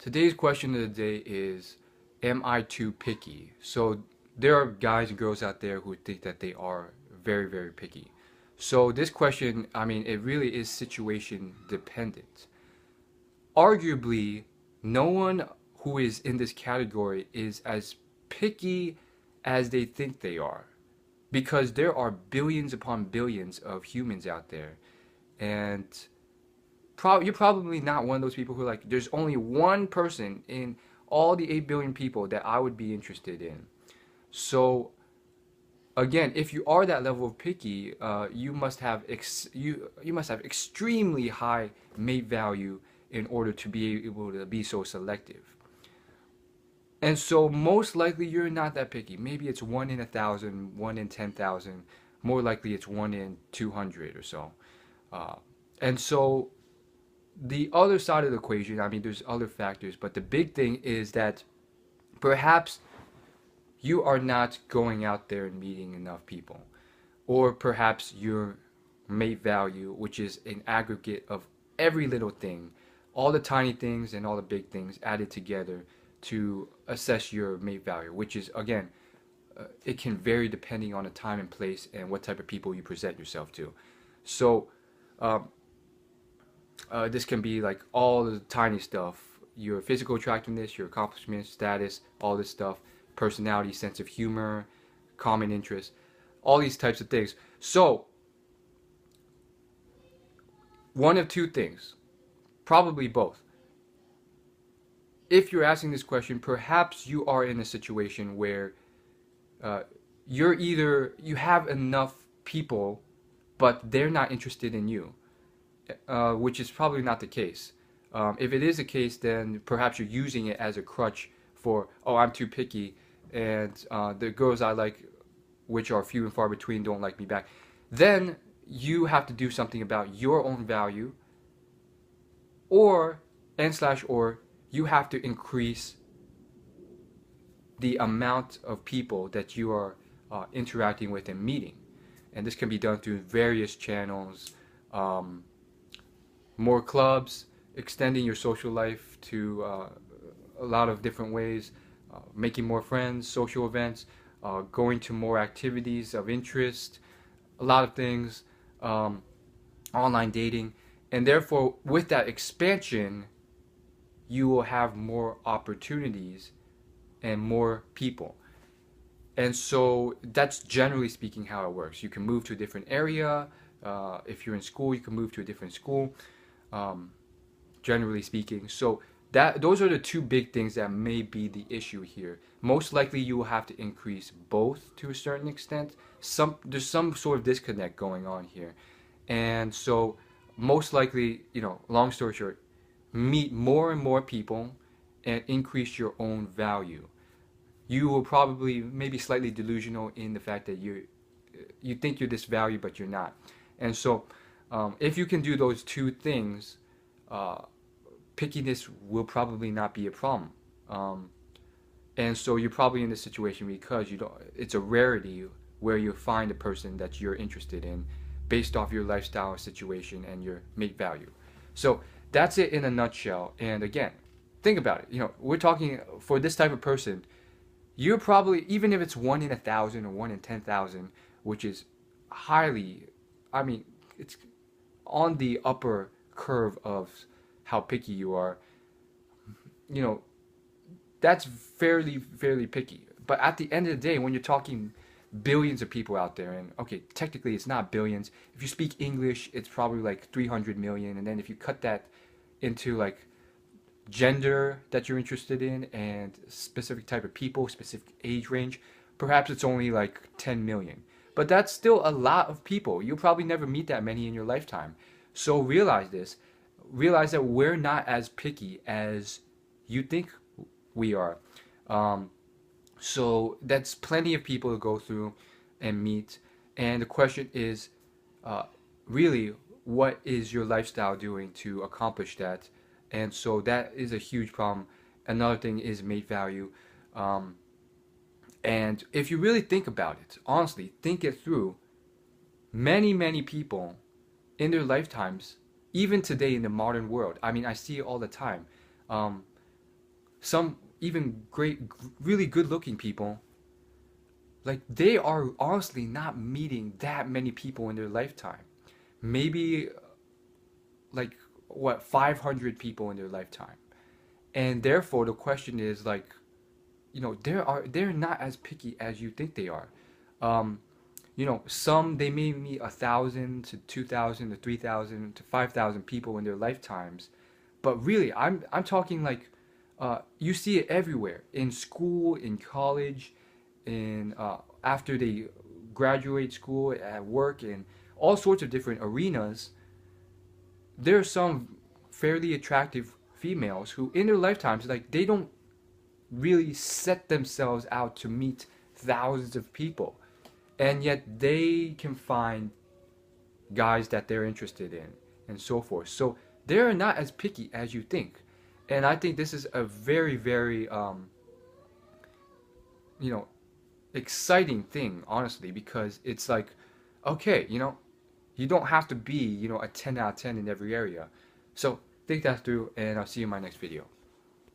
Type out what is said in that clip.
Today's question of the day is, am I too picky? So there are guys and girls out there who think that they are very, very picky. So this question, I mean, it really is situation dependent. Arguably, no one who is in this category is as picky as they think they are. Because there are billions upon billions of humans out there. And you're probably not one of those people who are like, there's only one person in all the 8 billion people that I would be interested in. So again, if you are that level of picky, you must have you must have extremely high mate value in order to be able to be so selective. And so most likely you're not that picky. Maybe it's 1 in 1,000, 1 in 10,000. More likely it's 1 in 200 or so. Uh, and so the other side of the equation, I mean, there's other factors, but the big thing is that perhaps you are not going out there and meeting enough people. Or perhaps your mate value, which is an aggregate of every little thing, all the tiny things and all the big things added together to assess your mate value, which is, again, it can vary depending on the time and place and what type of people you present yourself to. So, um, this can be like all the tiny stuff, your physical attractiveness, your accomplishments, status, all this stuff, personality, sense of humor, common interests, all these types of things. So, one of two things, probably both. If you're asking this question, perhaps you are in a situation where uh, you have enough people, but they're not interested in you, which is probably not the case. If it is the case, then perhaps you're using it as a crutch for, oh, I'm too picky, and the girls I like, which are few and far between, don't like me back. Then you have to do something about your own value, or you have to increase the amount of people that you are interacting with and meeting. And this can be done through various channels, um, more clubs, extending your social life to a lot of different ways, making more friends, social events, going to more activities of interest, a lot of things, um, online dating. And therefore, with that expansion, you will have more opportunities and more people. And so that's generally speaking how it works. You can move to a different area. If you're in school, you can move to a different school, um, generally speaking. So those are the two big things that may be the issue here. Most likely you will have to increase both to a certain extent. There's some sort of disconnect going on here. And so most likely, long story short, meet more and more people and increase your own value. You will probably maybe slightly delusional in the fact that you think you're this value, but you're not. And so if you can do those two things, uh, pickiness will probably not be a problem. And so you're probably in this situation because it's a rarity where you find a person that you're interested in based off your lifestyle situation and your mate value. So that's it in a nutshell. And again, think about it. We're talking for this type of person, you're probably, even if it's 1 in 1,000 or 1 in 10,000, which is highly, I mean, it's on the upper curve of how picky you are, you know, that's fairly picky. But at the end of the day, when you're talking billions of people out there, and okay, technically it's not billions. If you speak English, it's probably like 300 million. And then if you cut that into like gender that you're interested in and specific type of people, specific age range, perhaps it's only like 10 million. But that's still a lot of people. You'll probably never meet that many in your lifetime. So realize this. Realize that we're not as picky as you think we are. Um, so that's plenty of people to go through and meet. And the question is, uh, really, what is your lifestyle doing to accomplish that? And so that is a huge problem. Another thing is mate value. Um, and if you really think about it, honestly, think it through, many people in their lifetimes, even today in the modern world, I mean, I see it all the time. Um, some even great, really good looking people, like they are honestly not meeting that many people in their lifetime. Maybe like what, 500 people in their lifetime. And therefore the question is like, they're not as picky as you think they are. Um, some they may meet 1,000 to 2,000 to 3,000 to 5,000 people in their lifetimes, but really, I'm talking like, you see it everywhere in school, in college, in after they graduate school, at work, in all sorts of different arenas. There are some fairly attractive females who, in their lifetimes, like they don't really set themselves out to meet thousands of people, and yet they can find guys that they're interested in and so forth. So they're not as picky as you think. And I think this is a very, very, you know, exciting thing, honestly, because it's like, okay, you don't have to be, a 10 out of 10 in every area. So think that through, and I'll see you in my next video.